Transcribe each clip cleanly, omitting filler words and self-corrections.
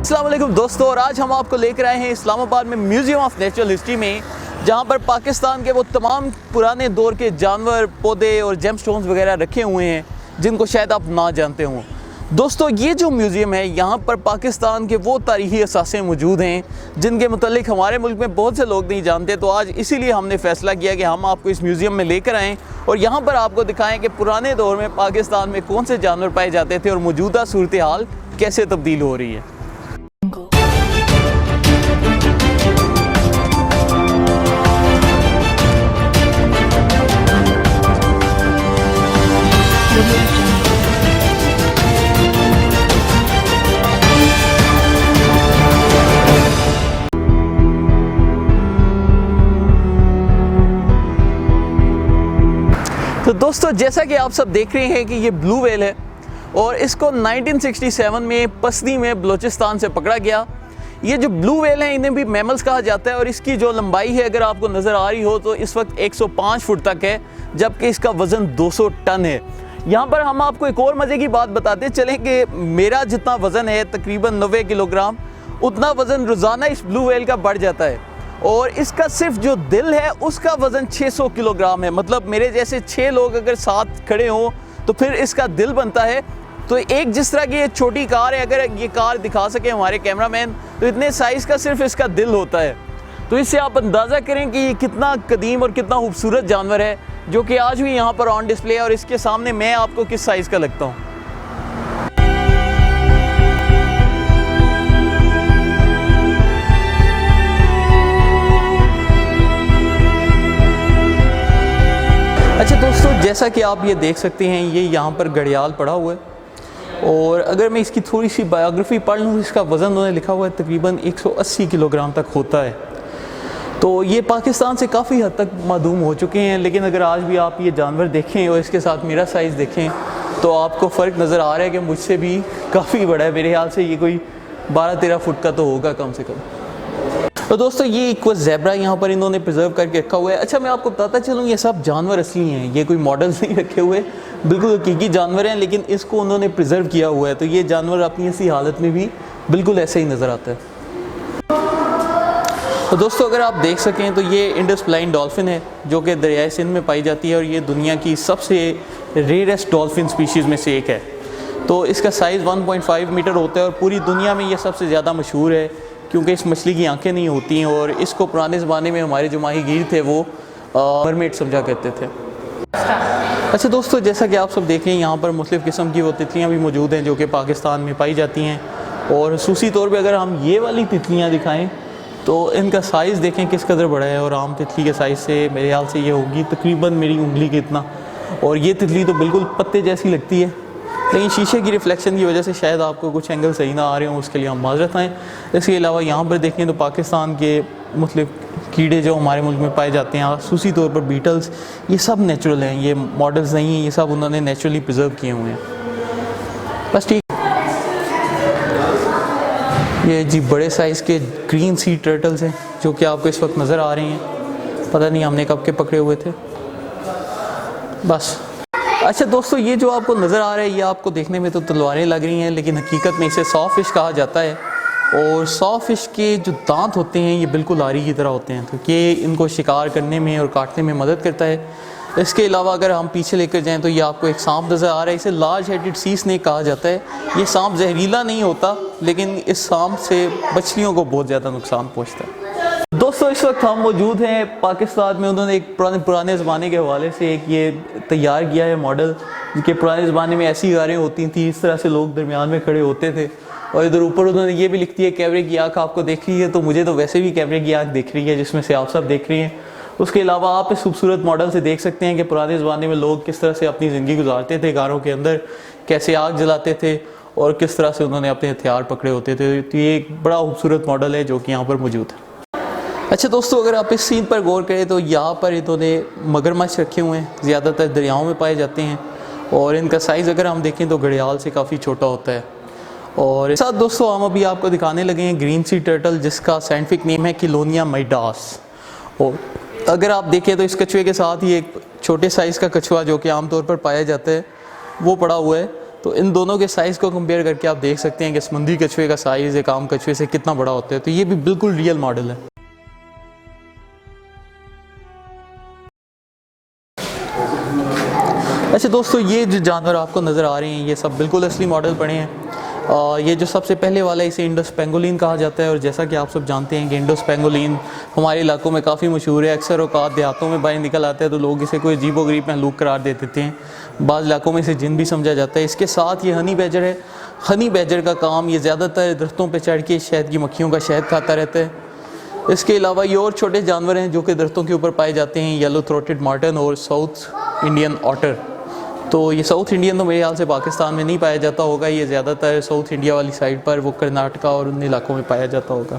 अस्सलाम वालेकुम दोस्तों, और आज हम आपको लेकर आए हैं इस्लामाबाद में म्यूज़ियम ऑफ नेचुरल हिस्ट्री में, जहां पर पाकिस्तान के वो तमाम पुराने दौर के जानवर, पौधे और जेमस्टोन्स वगैरह रखे हुए हैं जिनको शायद आप ना जानते हों। दोस्तों, ये जो म्यूज़ियम है यहाँ पर पाकिस्तान के वो तारीख़ी असासे मौजूद हैं जिनके मुतालिक हमारे मुल्क में बहुत से लोग नहीं जानते। तो आज इसीलिए हमने फ़ैसला किया कि हम आपको इस म्यूज़ियम में लेकर आएँ और यहाँ पर आपको दिखाएँ कि पुराने दौर में पाकिस्तान में कौन से जानवर पाए जाते थे और मौजूदा सूरत हाल कैसे तब्दील हो रही है। तो दोस्तों, जैसा कि आप सब देख रहे हैं कि ये ब्लू व्हेल है और इसको 1967 में पसनी में बलूचिस्तान से पकड़ा गया। ये जो ब्लू व्हेल है इन्हें भी मैमल्स कहा जाता है और इसकी जो लंबाई है अगर आपको नज़र आ रही हो तो इस वक्त 105 फुट तक है, जबकि इसका वज़न 200 टन है। यहाँ पर हम आपको एक और मज़े की बात बताते चलें कि मेरा जितना वज़न है तकरीबन 90 किलोग्राम, उतना वज़न रोज़ाना इस ब्लू व्हेल का बढ़ जाता है और इसका सिर्फ जो दिल है उसका वज़न 600 किलोग्राम है। मतलब मेरे जैसे 6 लोग अगर साथ खड़े हों तो फिर इसका दिल बनता है। तो एक जिस तरह की ये छोटी कार है, अगर ये कार दिखा सके हमारे कैमरामैन, तो इतने साइज़ का सिर्फ इसका दिल होता है। तो इससे आप अंदाज़ा करें कि ये कितना कदीम और कितना खूबसूरत जानवर है जो कि आज भी यहाँ पर ऑन डिस्प्ले है और इसके सामने मैं आपको किस साइज़ का लगता हूँ। अच्छा दोस्तों, जैसा कि आप ये देख सकते हैं, ये यहाँ पर घड़ियाल पड़ा हुआ है और अगर मैं इसकी थोड़ी सी बायोग्राफी पढ़ लूँ तो इसका वज़न उन्होंने लिखा हुआ है तकरीबन 180 किलोग्राम तक होता है। तो ये पाकिस्तान से काफ़ी हद तक मादूम हो चुके हैं, लेकिन अगर आज भी आप ये जानवर देखें और इसके साथ मेरा साइज़ देखें तो आपको फ़र्क नज़र आ रहा है कि मुझसे भी काफ़ी बड़ा है। मेरे ख्याल से ये कोई 12-13 फुट का तो होगा कम से कम। तो दोस्तों, ये एक ज़ेब्रा यहाँ पर इन्होंने प्रिजर्व करके रखा हुआ है। अच्छा, मैं आपको बताता चलूँ, ये सब जानवर असली हैं, ये कोई मॉडल्स नहीं रखे हुए, बिल्कुल हकीकी जानवर हैं, लेकिन इसको उन्होंने प्रिजर्व किया हुआ है। तो ये जानवर अपनी ऐसी हालत में भी बिल्कुल ऐसे ही नज़र आता है। तो दोस्तों, अगर आप देख सकें तो ये इंडस फ्लाइंग डॉल्फिन है जो कि दरियाए सिंध में पाई जाती है और ये दुनिया की सबसे रेयरेस्ट डॉल्फिन स्पीशीज़ में से एक है। तो इसका साइज़ 1.5 मीटर होता है और पूरी दुनिया में ये सबसे ज़्यादा मशहूर है क्योंकि इस मछली की आंखें नहीं होती हैं और इसको पुराने ज़माने में हमारे जो माहीगीर थे वो मरमेड समझा करते थे। अच्छा दोस्तों, जैसा कि आप सब देख रहे हैं, यहाँ पर मुख्तलिफ़ किस्म की वो तितलियाँ भी मौजूद हैं जो कि पाकिस्तान में पाई जाती हैं। और खसूसी तौर पे अगर हम ये वाली तितलियाँ दिखाएँ तो इनका साइज़ देखें किस कदर बड़ा है और आम तितली के साइज़ से मेरे ख्याल से ये होगी तकरीबन मेरी उंगली के इतना। और ये तितली तो बिल्कुल पत्ते जैसी लगती है, लेकिन शीशे की रिफ्लेक्शन की वजह से शायद आपको कुछ एंगल सही ना आ रहे हों, उसके लिए हम माजरत आएँ। इसके अलावा यहाँ पर देखें तो पाकिस्तान के मुख्तलिफ कीड़े जो हमारे मुल्क में पाए जाते हैं, खसूसी तौर पर बीटल्स, ये सब नेचुरल हैं, ये मॉडल्स नहीं हैं, ये सब उन्होंने नेचुरली प्रिजर्व किए हुए हैं। बस ठीक। ये जी बड़े साइज़ के ग्रीन सी टर्टल्स हैं जो कि आपको इस वक्त नज़र आ रही हैं, पता नहीं हमने कब के पकड़े हुए थे। बस। अच्छा दोस्तों, ये जो आपको नज़र आ रहा है ये आपको देखने में तो तलवारें लग रही हैं, लेकिन हकीकत में इसे सॉ फिश कहा जाता है और सॉ फिश के जो दांत होते हैं ये बिल्कुल आरी की तरह होते हैं, तो ये इनको शिकार करने में और काटने में मदद करता है। इसके अलावा अगर हम पीछे लेकर जाएं तो ये आपको एक सांप नज़र आ रहा है, इसे लार्ज हेडेड सी स्नेक कहा जाता है। ये सांप जहरीला नहीं होता, लेकिन इस सांप से मछलियों को बहुत ज़्यादा नुकसान पहुँचता है। दोस्तों, इस वक्त हम मौजूद हैं पाकिस्तान में। उन्होंने एक पुराने ज़माने के हवाले से एक ये तैयार किया है मॉडल, जिनके पुराने ज़माने में ऐसी कारें होती थी, इस तरह से लोग दरमियान में खड़े होते थे और इधर ऊपर उन्होंने ये भी लिख दिया कैमरे की आँख आपको देख रही है। तो मुझे तो वैसे भी कैमरे की आँख दिख रही है जिसमें से आप सब देख रही हैं। उसके अलावा आप इस खूबसूरत मॉडल से देख सकते हैं कि पुराने ज़माने में लोग किस तरह से अपनी ज़िंदगी गुजारते थे कारों के अंदर, कैसे आग जलाते थे और किस तरह से उन्होंने अपने हथियार पकड़े होते थे। तो ये एक बड़ा खूबसूरत मॉडल है जो कि यहाँ पर मौजूद है। अच्छा दोस्तों, अगर आप इस सीन पर गौर करें तो यहाँ पर इन्होंने मगरमच्छ रखे हुए हैं, ज़्यादातर दरियाओं में पाए जाते हैं और इनका साइज़ अगर हम देखें तो घड़ियाल से काफ़ी छोटा होता है। और साथ दोस्तों, हम अभी आपको दिखाने लगे हैं ग्रीन सी टर्टल, जिसका साइंटिफिक नेम है किलोनिया माइडास। और अगर आप देखें तो इस कछुए के साथ ही एक छोटे साइज़ का कछुआ जो कि आमतौर पर पाया जाता है वो पड़ा हुआ है, तो इन दोनों के साइज़ को कंपेयर करके आप देख सकते हैं कि समुंदरी कछुए का साइज़ एक आम कछुए से कितना बड़ा होता है। तो ये भी बिल्कुल रियल मॉडल है। अच्छा दोस्तों, ये जो जानवर आपको नज़र आ रहे हैं ये सब बिल्कुल असली मॉडल पड़े हैं। ये जो सबसे पहले वाला है इसे इंडस पेंगोलिन कहा जाता है, और जैसा कि आप सब जानते हैं कि इंडस पेंगोलिन हमारे इलाकों में काफ़ी मशहूर है। अक्सर औकात देहातों में बाहर निकल आता है तो लोग इसे कोई अजीबोगरीब महलूक करार दे देते हैं। बाज़ इलाकों में इसे जिन भी समझा जाता है। इसके साथ ये हनी बैजर है। हनी बैजर का काम, ये ज़्यादातर दरख्तों पर चढ़ के शहद की मक्खियों का शहद खाता रहता है। इसके अलावा ये और छोटे जानवर हैं जो कि दरख्तों के ऊपर पाए जाते हैं, येलो थ्रोटेड मार्टन और साउथ इंडियन ऑटर। तो ये साउथ इंडियन तो मेरे ख्याल से पाकिस्तान में नहीं पाया जाता होगा, ये ज़्यादातर साउथ इंडिया वाली साइड पर, वो कर्नाटका और उन इलाकों में पाया जाता होगा।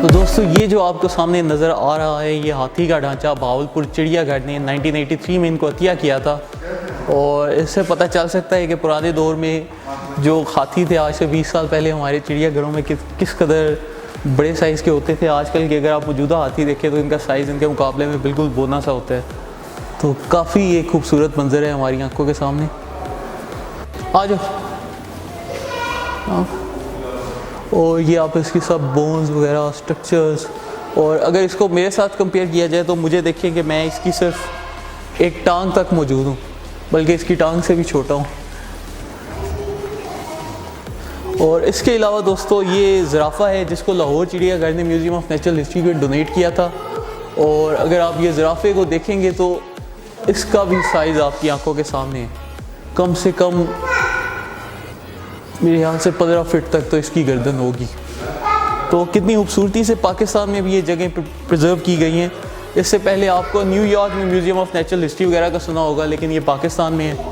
तो दोस्तों, ये जो आपको सामने नज़र आ रहा है ये हाथी का ढांचा भावलपुर चिड़ियाघर ने 1983 में इनको अतिया किया था। और इससे पता चल सकता है कि पुराने दौर में जो हाथी थे आज से 20 साल पहले हमारे चिड़ियाघरों में किस कदर बड़े साइज़ के होते थे। आजकल के अगर आप मौजूदा हाथी देखें तो इनका साइज़ इनके मुकाबले में बिल्कुल बोना सा होता है। तो काफ़ी एक खूबसूरत मंजर है हमारी आंखों के सामने। आ जाओ। और ये आप इसकी सब बोन्स वगैरह स्ट्रक्चर्स, और अगर इसको मेरे साथ कंपेयर किया जाए तो मुझे देखें कि मैं इसकी सिर्फ एक टांग तक मौजूद हूँ, बल्कि इसकी टांग से भी छोटा हूँ। और इसके अलावा दोस्तों, ये ज़राफ़ा है जिसको लाहौर चिड़ियाघर ने म्यूज़ियम ऑफ नेचुरल हिस्ट्री को डोनेट किया था। और अगर आप ये ज़राफ़े को देखेंगे तो इसका भी साइज़ आपकी आंखों के सामने है। कम से कम मेरे ख्याल से 15 फीट तक तो इसकी गर्दन होगी। तो कितनी खूबसूरती से पाकिस्तान में भी ये जगह प्रिजर्व की गई हैं। इससे पहले आपको न्यूयॉर्क में म्यूज़ियम ऑफ नेचुरल हिस्ट्री वगैरह का सुना होगा, लेकिन ये पाकिस्तान में है।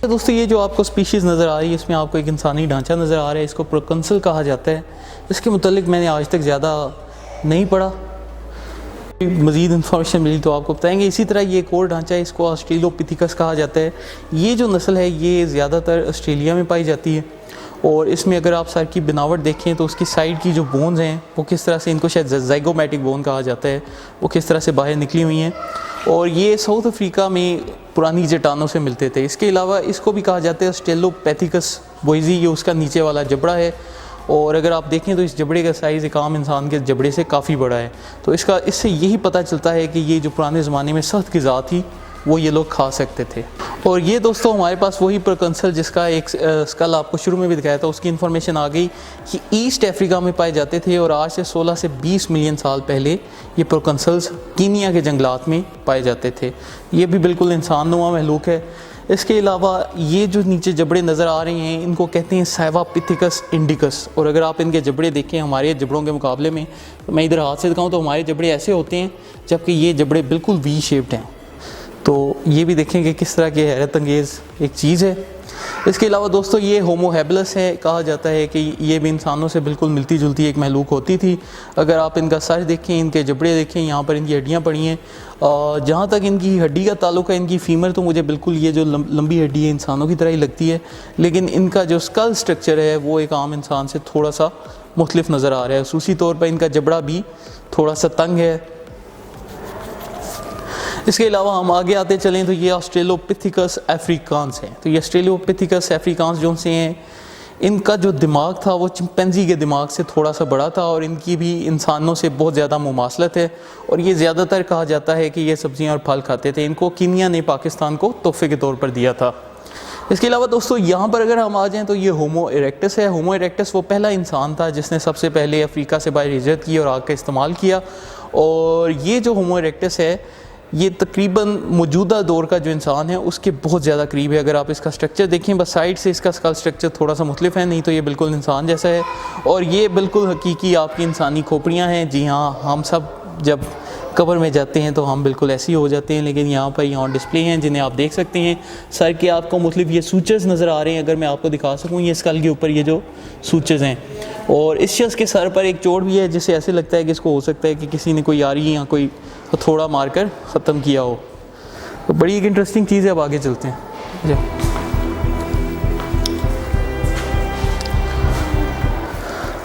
दोस्तों, ये जो आपको स्पीशीज़ नज़र आ रही है इसमें आपको एक इंसानी ढांचा नज़र आ रहा है। इसको प्रोकंसल कहा जाता है। इसके मुतालिक मैंने आज तक ज़्यादा नहीं पढ़ा, मज़ीद इन्फॉर्मेशन मिली तो आपको बताएंगे। इसी तरह ये एक और ढांचा है, इसको ऑस्ट्रेलोपिथिकस कहा जाता है। ये जो नस्ल है ये ज़्यादातर ऑस्ट्रेलिया में पाई जाती है। और इसमें अगर आप सर की बनावट देखें तो उसकी साइड की जो बोन्स हैं वो किस तरह से, इनको शायद ज़ाइगोमैटिक बोन कहा जाता है, वो किस तरह से बाहर निकली हुई हैं। और ये साउथ अफ्रीका में पुरानी चट्टानों से मिलते थे। इसके अलावा इसको भी कहा जाता है ऑस्ट्रेलोपैथिकस बोइजी, ये उसका नीचे वाला जबड़ा है। और अगर आप देखें तो इस जबड़े का साइज़ एक आम इंसान के जबड़े से काफ़ी बड़ा है। तो इससे यही पता चलता है कि ये जो पुराने ज़माने में सख्त ग़िज़ा थी वो ये लोग खा सकते थे। और ये दोस्तों हमारे पास वही प्रोकंसल जिसका एक स्कल आपको शुरू में भी दिखाया था, उसकी इन्फॉर्मेशन आ गई कि ईस्ट अफ्रीका में पाए जाते थे। और आज से 16 से 20 मिलियन साल पहले ये प्रोकंसल्स कीनिया के जंगलात में पाए जाते थे। ये भी बिल्कुल इंसान नुमा महलूक है। इसके अलावा ये जो नीचे जबड़े नज़र आ रहे हैं इनको कहते हैं सैवापिथिकस इंडिकस। और अगर आप इनके जबड़े देखें हमारे जबड़ों के मुकाबले में, तो मैं इधर हाथ से दिखाऊँ तो हमारे जबड़े ऐसे होते हैं, जबकि ये जबड़े बिल्कुल वी शेप्ड हैं। तो ये भी देखेंगे किस तरह की हैरत अंगेज़ एक चीज़ है। इसके अलावा दोस्तों ये होमो हैबिलस है, कहा जाता है कि ये भी इंसानों से बिल्कुल मिलती जुलती एक महलूक होती थी। अगर आप इनका सर देखें, इनके जबड़े देखें, यहाँ पर इनकी हड्डियाँ पड़ी हैं। जहाँ तक इनकी हड्डी का ताल्लुक है, इनकी फीमर तो मुझे बिल्कुल ये जो लंबी हड्डी है इंसानों की तरह ही लगती है, लेकिन इनका जो स्कल स्ट्रक्चर है वो एक आम इंसान से थोड़ा सा मुख्तलिफ नज़र आ रहा है। खसूसी तौर पर इनका जबड़ा भी थोड़ा सा तंग है। इसके अलावा हम आगे आते चलें तो ये ऑस्ट्रेलोपिथिकस अफ्रीकांस हैं। तो ये ऑस्ट्रेलोपिथिकस अफ्रीकांस जो से हैं, इनका जो दिमाग था वो चिंपैंजी के दिमाग से थोड़ा सा बड़ा था और इनकी भी इंसानों से बहुत ज़्यादा मुमासलत है। और ये ज़्यादातर कहा जाता है कि ये सब्ज़ियाँ और फल खाते थे। इनको कीनिया ने पाकिस्तान को तोहफे के तौर पर दिया था। इसके अलावा दोस्तों यहाँ पर अगर हम आ जाएँ तो ये होमो इरेक्टस है। होमो इरेक्टस वो पहला इंसान था जिसने सबसे पहले अफ्रीका से बाहर हिजरत की और आग का इस्तेमाल किया। और ये जो होमो इरेक्टस है ये तकरीबन मौजूदा दौर का जो इंसान है उसके बहुत ज़्यादा करीब है। अगर आप इसका स्ट्रक्चर देखें, बस साइड से इसका स्कल स्ट्रक्चर थोड़ा सा मुख्तलिफ है, नहीं तो ये बिल्कुल इंसान जैसा है। और ये बिल्कुल हकीकी आपकी इंसानी खोपड़ियाँ हैं। जी हाँ, हम सब जब कब्र में जाते हैं तो हम बिल्कुल ऐसे ही हो जाते हैं। लेकिन यहाँ पर यहाँ डिस्प्ले हैं जिन्हें आप देख सकते हैं। सर के आपको मुख्तलिफ ये सूचर्स नज़र आ रहे हैं, अगर मैं आपको दिखा सकूँ, ये स्कल के ऊपर ये जो सूचर्स हैं। और इस शख्स के सर पर एक चोट भी है जिससे ऐसे लगता है कि इसको हो सकता है कि किसी ने कोई यारी या कोई हथौड़ा मारकर ख़त्म किया हो। तो बड़ी एक इंटरेस्टिंग चीज़ है। अब आगे चलते हैं।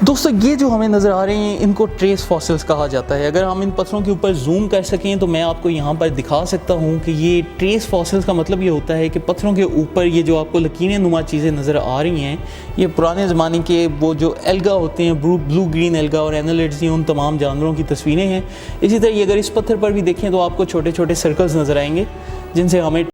दोस्तों ये जो हमें नज़र आ रहे हैं इनको ट्रेस फॉसिल्स कहा जाता है। अगर हम इन पत्थरों के ऊपर जूम कर सकें तो मैं आपको यहाँ पर दिखा सकता हूँ कि ये ट्रेस फॉसिल्स का मतलब ये होता है कि पत्थरों के ऊपर ये जो आपको लकीरें नुमा चीज़ें नज़र आ रही हैं, ये पुराने ज़माने के वो जो एल्गा होते हैं, ब्लू ग्रीन एल्गा और एनालिड्स, उन तमाम जानवरों की तस्वीरें हैं। इसी तरह ये अगर इस पत्थर पर भी देखें तो आपको छोटे छोटे सर्कल्स नज़र आएंगे जिनसे हमें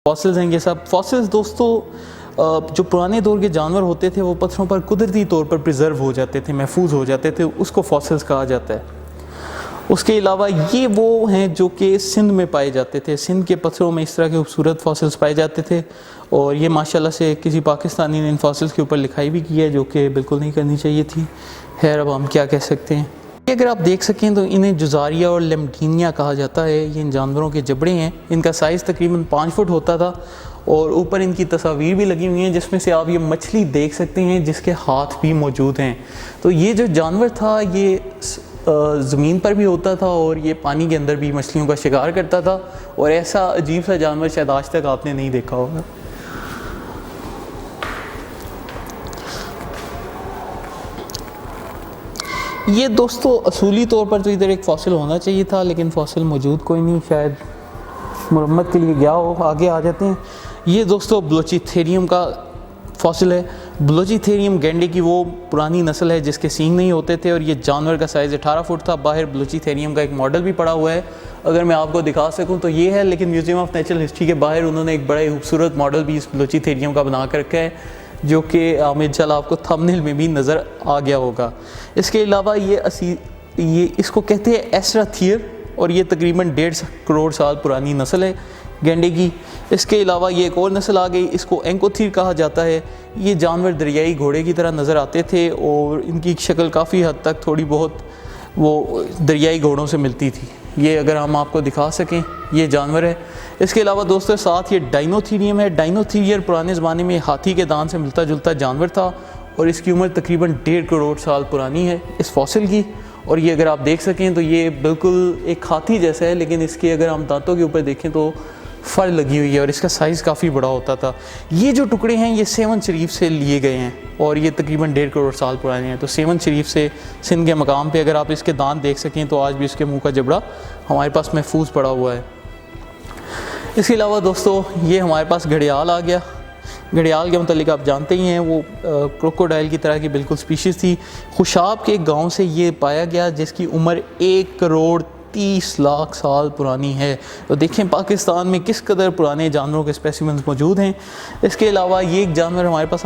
फॉसिल्स हैं। ये सब फॉसिल्स दोस्तों जो पुराने दौर के जानवर होते थे वो पत्थरों पर कुदरती तौर पर प्रिजर्व हो जाते थे, महफूज हो जाते थे, उसको फॉसिल्स कहा जाता है। उसके अलावा ये वो हैं जो कि सिंध में पाए जाते थे। सिंध के पत्थरों में इस तरह के खूबसूरत फॉसिल्स पाए जाते थे और ये माशाल्लाह से किसी पाकिस्तानी ने इन फॉसिल्स के ऊपर लिखाई भी की है, जो कि बिल्कुल नहीं करनी चाहिए थी। खैर अब हम क्या कह सकते हैं। अगर आप देख सकें तो इन्हें जुजारिया और लेमटीनिया कहा जाता है। ये इन जानवरों के जबड़े हैं। इनका साइज़ तकरीबन 5 फुट होता था और ऊपर इनकी तस्वीर भी लगी हुई हैं जिसमें से आप ये मछली देख सकते हैं जिसके हाथ भी मौजूद हैं। तो ये जो जानवर था ये ज़मीन पर भी होता था और ये पानी के अंदर भी मछलियों का शिकार करता था और ऐसा अजीब सा जानवर शायद आज तक आपने नहीं देखा होगा। ये दोस्तों असूली तौर पर तो इधर एक फॉसिल होना चाहिए था, लेकिन फॉसिल मौजूद कोई नहीं, शायद मुरम्मत के लिए गया हो। आगे आ जाते हैं। ये दोस्तों ब्लोचिथेरियम का फॉसिल है। ब्लोचिथेरियम गैंडे की वो पुरानी नस्ल है जिसके सींग नहीं होते थे और ये जानवर का साइज़ 18 फुट था। बाहर ब्लोचिथेरियम का एक मॉडल भी पड़ा हुआ है, अगर मैं आपको दिखा सकूं तो ये है। लेकिन म्यूज़ियम ऑफ नेचुरल हिस्ट्री के बाहर उन्होंने एक बड़ा ही खूबसूरत मॉडल भी इस ब्लोचिथेरियम का बना कर रखा है, जो कि इंशाल्लाह आपको थंबनेल में भी नज़र आ गया होगा। इसके अलावा ये इसको कहते हैं एस्ट्राथियर और ये तकरीबन 1.5 करोड़ साल पुरानी नस्ल है गैंडे की। इसके अलावा ये एक और नस्ल आ गई, इसको एंकोथीर कहा जाता है। ये जानवर दरियाई घोड़े की तरह नज़र आते थे और इनकी शक्ल काफ़ी हद तक थोड़ी बहुत वो दरियाई घोड़ों से मिलती थी। ये अगर हम आपको दिखा सकें ये जानवर है। इसके अलावा दोस्तों साथ ये डाइनोथीरियम है। डाइनोथीरियर पुराने ज़माने में हाथी के दांत से मिलता जुलता जानवर था और इसकी उम्र तकरीबन 1.5 करोड़ साल पुरानी है इस फॉसिल की। और ये अगर आप देख सकें तो ये बिल्कुल एक हाथी जैसा है, लेकिन इसके अगर हम दांतों के ऊपर देखें तो फर लगी हुई है और इसका साइज़ काफ़ी बड़ा होता था। ये जो टुकड़े हैं ये सेवन शरीफ से लिए गए हैं और ये तकरीबन 1.5 करोड़ साल पुराने हैं। तो सेवन शरीफ से सिंध के मकाम पे अगर आप इसके दांत देख सकें तो आज भी इसके मुंह का जबड़ा हमारे पास महफूज पड़ा हुआ है। इसके अलावा दोस्तों ये हमारे पास घड़ियाल आ गया। घड़ियाल के मतलब आप जानते ही हैं, वो क्रोकोडाइल की तरह की बिल्कुल स्पीशीज़ थी। खुशाब के गांव से ये पाया गया जिसकी उम्र 1 करोड़ 30 लाख साल पुरानी है। तो देखें पाकिस्तान में किस कदर पुराने जानवरों के स्पेसिमेंस मौजूद हैं। इसके अलावा ये एक जानवर हमारे पास